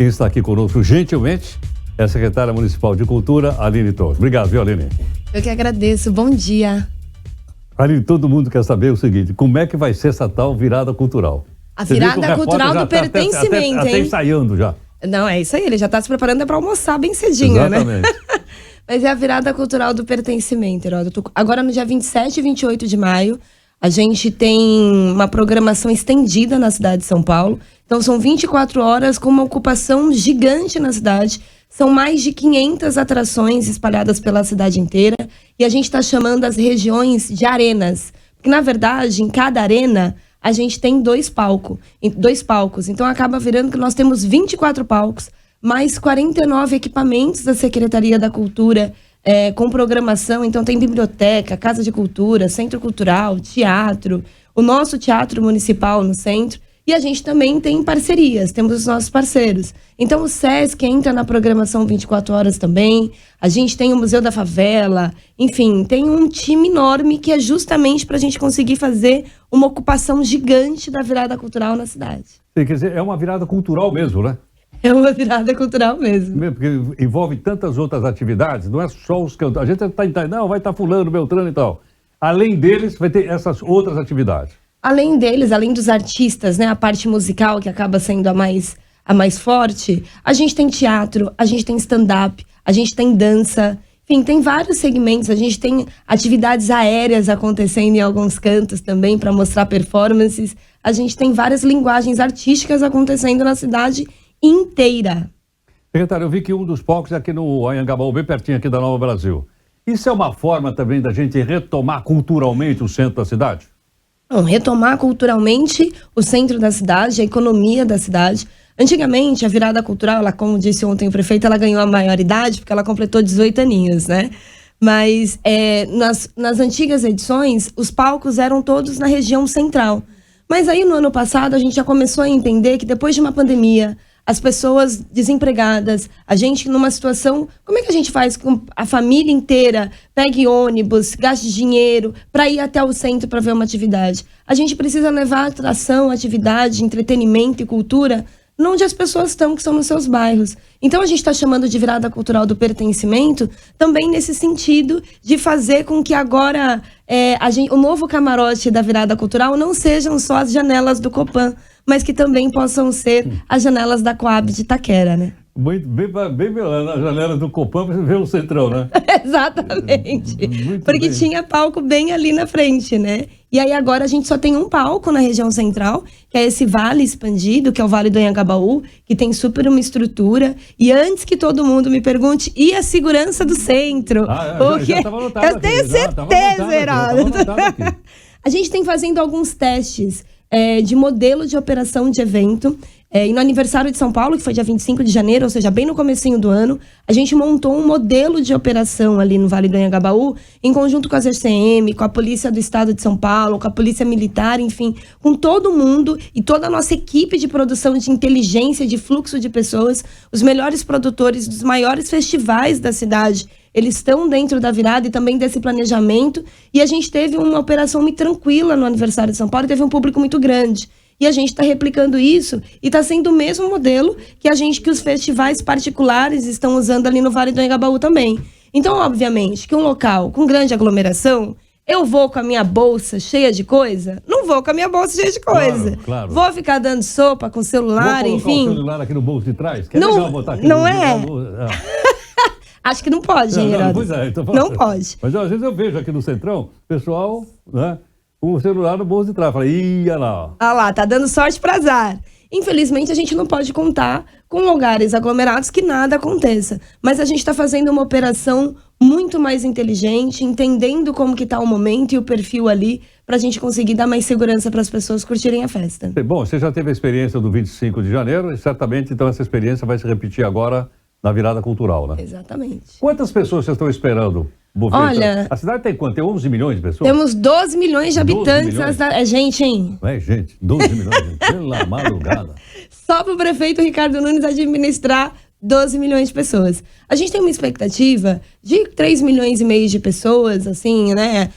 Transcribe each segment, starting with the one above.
Quem está aqui conosco, gentilmente, é a secretária municipal de Cultura, Aline Torres. Obrigado, viu, Aline? Eu que agradeço. Bom dia. Aline, todo mundo quer saber o seguinte, como é que vai ser essa tal virada cultural? A virada cultural do pertencimento, até hein? ensaiando já. Não, é isso aí, ele já está se preparando para almoçar bem cedinho, Exatamente. né? Mas é a virada cultural do pertencimento, Heródoto. Agora, no dia 27 e 28 de maio, a gente tem uma programação estendida na cidade de São Paulo. Então, são 24 horas com uma ocupação gigante na cidade. São mais de 500 atrações espalhadas pela cidade inteira. E a gente está chamando as regiões de arenas. Porque, na verdade, em cada arena, a gente tem dois palcos. Então, acaba virando que nós temos 24 palcos, mais 49 equipamentos da Secretaria da Cultura, com programação. Então, tem biblioteca, casa de cultura, centro cultural, teatro, o nosso teatro municipal no centro. E a gente também tem parcerias, temos os nossos parceiros. Então, o SESC entra na programação 24 horas também. A gente tem o Museu da Favela. Enfim, tem um time enorme que é justamente para a gente conseguir fazer uma ocupação gigante da virada cultural na cidade. Quer dizer, é uma virada cultural mesmo, né? É uma virada cultural mesmo. Porque envolve tantas outras atividades, não é só os cantores. A gente não, vai estar fulano, beltrano e tal. Além deles, vai ter essas outras atividades. Além deles, além dos artistas, né, a parte musical que acaba sendo a mais forte, a gente tem teatro, a gente tem stand-up, a gente tem dança, enfim, tem vários segmentos, a gente tem atividades aéreas acontecendo em alguns cantos também para mostrar performances, a gente tem várias linguagens artísticas acontecendo na cidade inteira. Secretário, eu vi que um dos palcos é aqui no Anhangabaú, bem pertinho aqui da Nova Brasil. Isso é uma forma também da gente retomar culturalmente o centro da cidade? Não, retomar culturalmente o centro da cidade, a economia da cidade. Antigamente, a virada cultural, ela, como disse ontem o prefeito, ela ganhou a maioridade porque ela completou 18 aninhos, né? Mas nas antigas edições, os palcos eram todos na região central. Mas aí, no ano passado, a gente já começou a entender que depois de uma pandemia, as pessoas desempregadas, a gente numa situação... Como é que a gente faz com a família inteira pegue ônibus, gaste dinheiro para ir até o centro para ver uma atividade? A gente precisa levar atração, atividade, entretenimento e cultura onde as pessoas estão, que são nos seus bairros. Então, a gente está chamando de virada cultural do pertencimento também nesse sentido de fazer com que agora o novo camarote da virada cultural não sejam só as janelas do Copan, mas que também possam ser as janelas da Coab de Itaquera, né? Bem na janela do Copan, você vê o centrão, né? Exatamente. Muito porque bem. tinha palco bem ali na frente, né? E aí agora a gente só tem um palco na região central, que é esse vale expandido, que é o Vale do Anhangabaú, que tem super uma estrutura. E antes que todo mundo me pergunte, e a segurança do centro? Porque já tava anotado eu tenho certeza, Heraldo. A gente tem fazendo alguns testes de modelo de operação de evento. E no aniversário de São Paulo, que foi dia 25 de janeiro, ou seja, bem no comecinho do ano, a gente montou um modelo de operação ali no Vale do Anhangabaú, em conjunto com a GCM, com a Polícia do Estado de São Paulo, com a Polícia Militar, enfim, com todo mundo e toda a nossa equipe de produção de inteligência, de fluxo de pessoas, os melhores produtores dos maiores festivais da cidade. Eles estão dentro da virada e também desse planejamento. E a gente teve uma operação muito tranquila no aniversário de São Paulo e teve um público muito grande. E a gente está replicando isso e está sendo o mesmo modelo que os festivais particulares estão usando ali no Vale do Anhangabaú também. Então, obviamente, que um local com grande aglomeração, eu vou com a minha bolsa cheia de coisa? Não vou com a minha bolsa cheia de coisa. Claro. Vou ficar dando sopa com o celular, Vou enfim. o celular aqui no bolso de trás? Que Não, legal botar aqui não no é? bolso. Acho que não pode, hein, Heródoto? Pois é, então, não pode. Mas às vezes eu vejo aqui no Centrão, pessoal, né, com o celular no bolso de trás. Fala, olha lá. Ah lá, tá dando sorte pra azar. Infelizmente, a gente não pode contar com lugares aglomerados que nada aconteça. Mas a gente está fazendo uma operação muito mais inteligente, entendendo como que tá o momento e o perfil ali, pra gente conseguir dar mais segurança para as pessoas curtirem a festa. Bom, você já teve a experiência do 25 de janeiro e certamente, então, essa experiência vai se repetir agora na virada cultural, né? Exatamente. Quantas pessoas vocês estão esperando? Olha, a cidade tem quanto? Tem 11 milhões de pessoas? Temos 12 milhões de habitantes. 12 milhões? É gente, hein? Não é gente, 12 milhões, gente. Pela madrugada. Só para o prefeito Ricardo Nunes administrar 12 milhões de pessoas. A gente tem uma expectativa de 3 milhões e meio de pessoas, assim, né?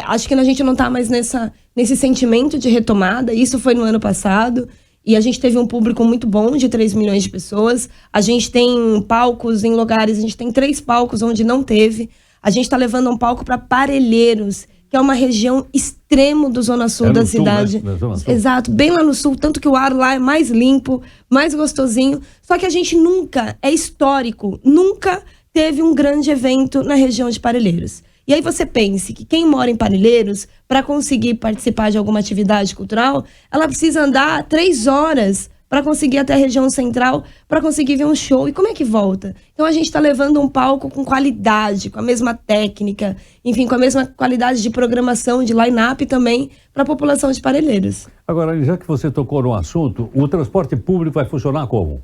Acho que a gente não está mais nesse sentimento de retomada. Isso foi no ano passado. E a gente teve um público muito bom, de 3 milhões de pessoas. A gente tem palcos em lugares, a gente tem 3 palcos onde não teve. A gente está levando um palco para Parelheiros, que é uma região extremo do Zona Sul da cidade. Né? Zona Sul. Exato, bem lá no sul, tanto que o ar lá é mais limpo, mais gostosinho. Só que a gente nunca, é histórico, nunca teve um grande evento na região de Parelheiros. E aí você pense que quem mora em Parelheiros, para conseguir participar de alguma atividade cultural, ela precisa andar 3 horas para conseguir até a região central, para conseguir ver um show. E como é que volta? Então a gente está levando um palco com qualidade, com a mesma técnica, enfim, com a mesma qualidade de programação, de line-up também, para a população de Parelheiros. Agora, já que você tocou no assunto, o transporte público vai funcionar como?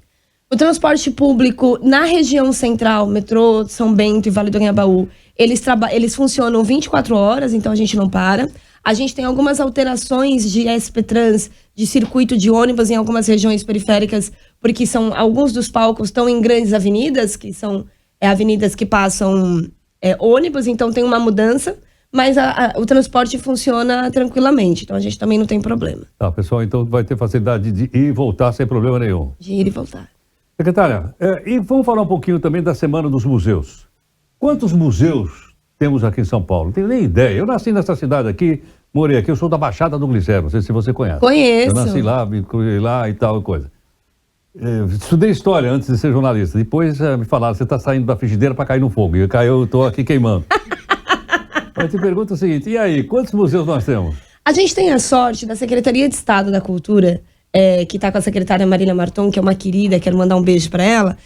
O transporte público na região central, metrô, São Bento e Vale do Anhangabaú, eles funcionam 24 horas, então a gente não para. A gente tem algumas alterações de SP Trans, de circuito de ônibus em algumas regiões periféricas, porque alguns dos palcos estão em grandes avenidas, que são avenidas que passam ônibus, então tem uma mudança, mas o transporte funciona tranquilamente, então a gente também não tem problema. Tá, pessoal, então vai ter facilidade de ir e voltar sem problema nenhum. De ir e voltar. Secretária, e vamos falar um pouquinho também da Semana dos Museus. Quantos museus temos aqui em São Paulo? Não tenho nem ideia. Eu nasci nessa cidade aqui, morei aqui, eu sou da Baixada do Glicério, não sei se você conhece. Conheço. Eu nasci lá, me criei lá e tal coisa. Estudei história antes de ser jornalista. Depois me falaram, você está saindo da frigideira para cair no fogo. E eu estou aqui queimando. Mas te pergunto o seguinte, e aí, quantos museus nós temos? A gente tem a sorte da Secretaria de Estado da Cultura, que está com a secretária Marília Marton, que é uma querida, quero mandar um beijo para ela,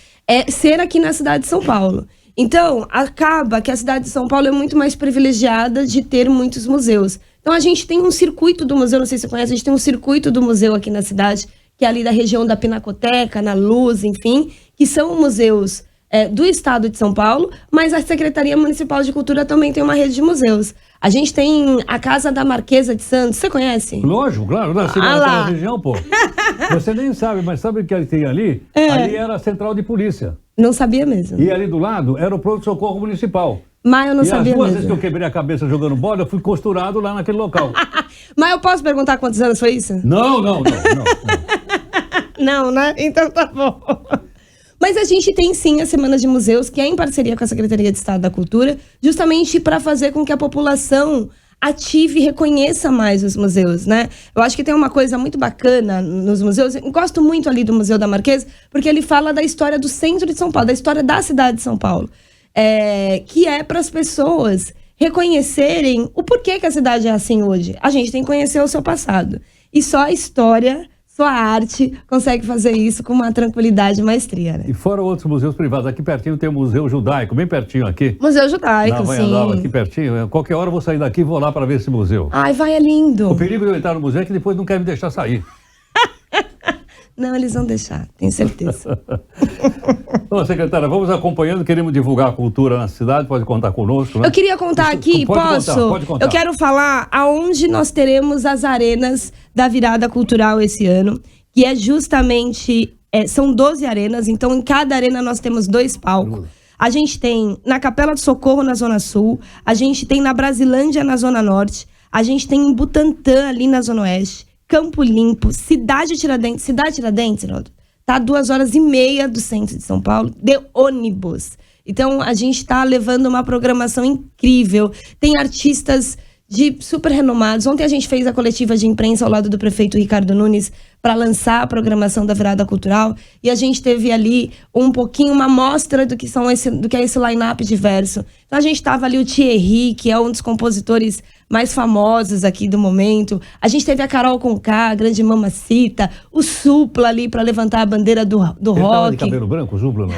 ser aqui na cidade de São Paulo. Então, acaba que a cidade de São Paulo é muito mais privilegiada de ter muitos museus. Então, a gente tem um circuito do museu, não sei se você conhece, a gente tem um circuito do museu aqui na cidade, que é ali da região da Pinacoteca, na Luz, enfim, que são museus do estado de São Paulo, mas a Secretaria Municipal de Cultura também tem uma rede de museus. A gente tem a Casa da Marquesa de Santos, você conhece? Lógico, claro, eu nasci naquela região, pô. Você nem sabe, mas sabe o que tem ali? Ali era a central de polícia. Não sabia mesmo. E ali do lado era o pronto-socorro municipal. Mas eu não sabia mesmo. E as 2 vezes que eu quebrei a cabeça jogando bola, eu fui costurado lá naquele local. Mas eu posso perguntar quantos anos foi isso? Não. Não, né? Então tá bom. Mas a gente tem sim a Semana de Museus, que é em parceria com a Secretaria de Estado da Cultura, justamente para fazer com que a população ative e reconheça mais os museus, né? Eu acho que tem uma coisa muito bacana nos museus. Eu gosto muito ali do Museu da Marquesa, porque ele fala da história do centro de São Paulo, da história da cidade de São Paulo. Que é para as pessoas reconhecerem o porquê que a cidade é assim hoje. A gente tem que conhecer o seu passado. E só a história, só a arte consegue fazer isso com uma tranquilidade e maestria, né? E fora outros museus privados, aqui pertinho tem o Museu Judaico, bem pertinho aqui. Museu Judaico, sim. Aqui pertinho. Qualquer hora eu vou sair daqui e vou lá para ver esse museu. Ai, vai, é lindo. O perigo de eu entrar no museu é que depois não quer me deixar sair. Não, eles vão deixar, tenho certeza. Bom, secretária, vamos acompanhando, queremos divulgar a cultura na cidade, pode contar conosco, né? Eu queria contar aqui, posso? Pode contar. Eu quero falar aonde nós teremos as arenas da virada cultural esse ano, que é justamente, são 12 arenas, então em cada arena nós temos 2 palcos. A gente tem na Capela do Socorro, na Zona Sul, a gente tem na Brasilândia, na Zona Norte, a gente tem em Butantã, ali na Zona Oeste, Campo Limpo, Cidade Tiradentes, tá 2h30 do centro de São Paulo, de ônibus. Então, a gente tá levando uma programação incrível. Tem artistas super renomados. Ontem a gente fez a coletiva de imprensa ao lado do prefeito Ricardo Nunes para lançar a programação da virada cultural. E a gente teve ali uma amostra do que é esse line-up diverso. Então, a gente tava ali o Thierry, que é um dos compositores mais famosos aqui do momento. A gente teve a Carol Conká, a grande Mamacita, o Supla ali para levantar a bandeira do rock. Ele tava de cabelo branco, o Supla não?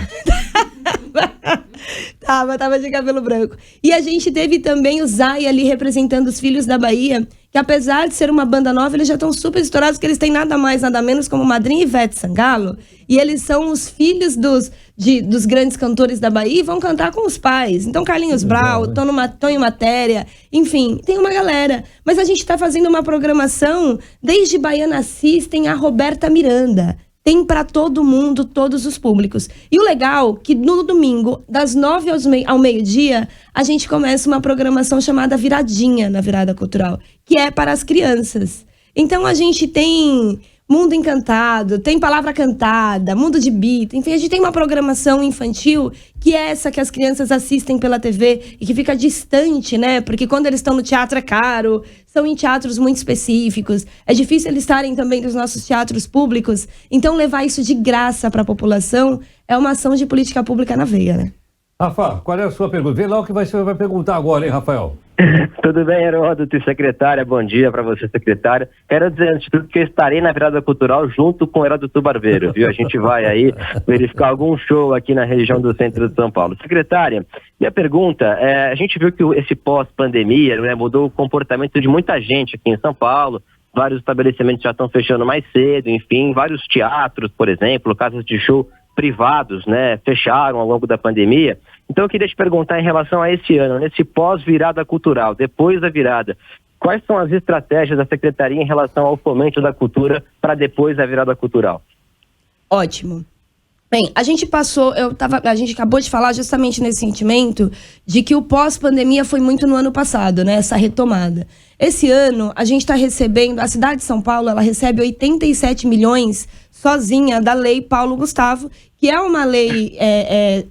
Tava de cabelo branco. E a gente teve também o Zay ali representando os Filhos da Bahia, que apesar de ser uma banda nova, eles já estão super estourados, porque eles têm nada mais, nada menos como madrinha Ivete Sangalo, e eles são os filhos dos grandes cantores da Bahia e vão cantar com os pais. Então Carlinhos Brau, Tonho Matéria, enfim, tem uma galera. Mas a gente tá fazendo uma programação, desde Baiana System a Roberta Miranda. Tem para todo mundo, todos os públicos. E o legal é que no domingo, das 9 ao meio-dia, a gente começa uma programação chamada Viradinha na Virada Cultural, que é para as crianças. Então a gente tem Mundo Encantado, tem Palavra Cantada, Mundo de Beat, enfim, a gente tem uma programação infantil que é essa que as crianças assistem pela TV e que fica distante, né? Porque quando eles estão no teatro é caro, são em teatros muito específicos, é difícil eles estarem também nos nossos teatros públicos, então levar isso de graça para a população é uma ação de política pública na veia, né? Rafa, qual é a sua pergunta? Vê lá o que você vai perguntar agora, hein, Rafael? Tudo bem, Heródoto e secretária? Bom dia para você, secretária. Quero dizer, antes de tudo, que eu estarei na virada cultural junto com o Heródoto Barbeiro, viu? A gente vai aí verificar algum show aqui na região do centro de São Paulo. Secretária, minha pergunta é, a gente viu que esse pós-pandemia, né, mudou o comportamento de muita gente aqui em São Paulo, vários estabelecimentos já estão fechando mais cedo, enfim, vários teatros, por exemplo, casas de show privados, né, fecharam ao longo da pandemia. Então eu queria te perguntar em relação a esse ano, nesse pós-virada cultural, depois da virada, quais são as estratégias da Secretaria em relação ao fomento da cultura para depois da virada cultural? Ótimo. Bem, a gente acabou de falar justamente nesse sentimento de que o pós-pandemia foi muito no ano passado, né? Essa retomada. Esse ano, a gente está recebendo, a cidade de São Paulo, ela recebe 87 milhões sozinha da Lei Paulo Gustavo, que é uma lei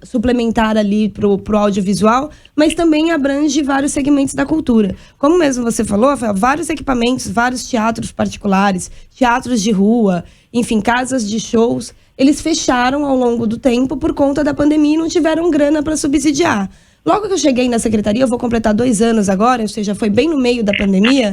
suplementar ali pro audiovisual, mas também abrange vários segmentos da cultura. Como mesmo você falou, Rafael, vários equipamentos, vários teatros particulares, teatros de rua, enfim, casas de shows, eles fecharam ao longo do tempo por conta da pandemia e não tiveram grana para subsidiar. Logo que eu cheguei na secretaria, eu vou completar 2 anos agora, ou seja, foi bem no meio da pandemia,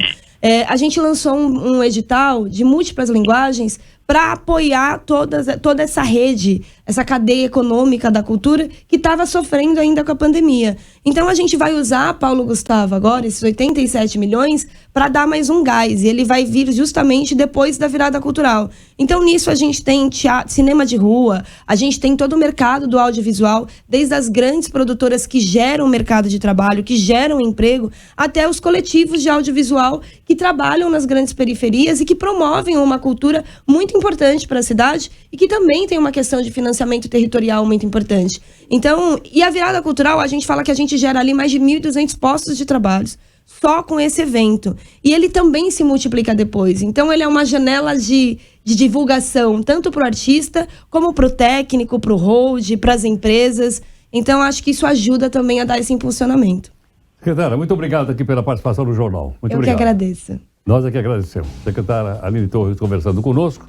a gente lançou um edital de múltiplas linguagens para apoiar toda essa rede, essa cadeia econômica da cultura que estava sofrendo ainda com a pandemia. Então a gente vai usar, Paulo Gustavo, agora, esses 87 milhões, para dar mais um gás. E ele vai vir justamente depois da virada cultural. Então nisso a gente tem teatro, cinema de rua, a gente tem todo o mercado do audiovisual, desde as grandes produtoras que geram mercado de trabalho, que geram emprego, até os coletivos de audiovisual que trabalham nas grandes periferias e que promovem uma cultura muito importante para a cidade e que também tem uma questão de financiamento territorial muito importante. Então, e a virada cultural, a gente fala que a gente gera ali mais de 1.200 postos de trabalho só com esse evento. E ele também se multiplica depois. Então, ele é uma janela de divulgação, tanto para o artista, como para o técnico, para o hold, para as empresas. Então, acho que isso ajuda também a dar esse impulsionamento. Secretária, muito obrigado aqui pela participação no jornal. Muito obrigado. Eu que agradeço. Nós é que agradecemos. Secretária Aline Torres conversando conosco.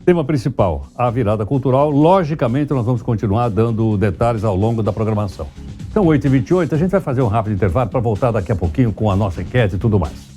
Tema principal, a virada cultural. Logicamente, nós vamos continuar dando detalhes ao longo da programação. Então, 8h28, a gente vai fazer um rápido intervalo para voltar daqui a pouquinho com a nossa enquete e tudo mais.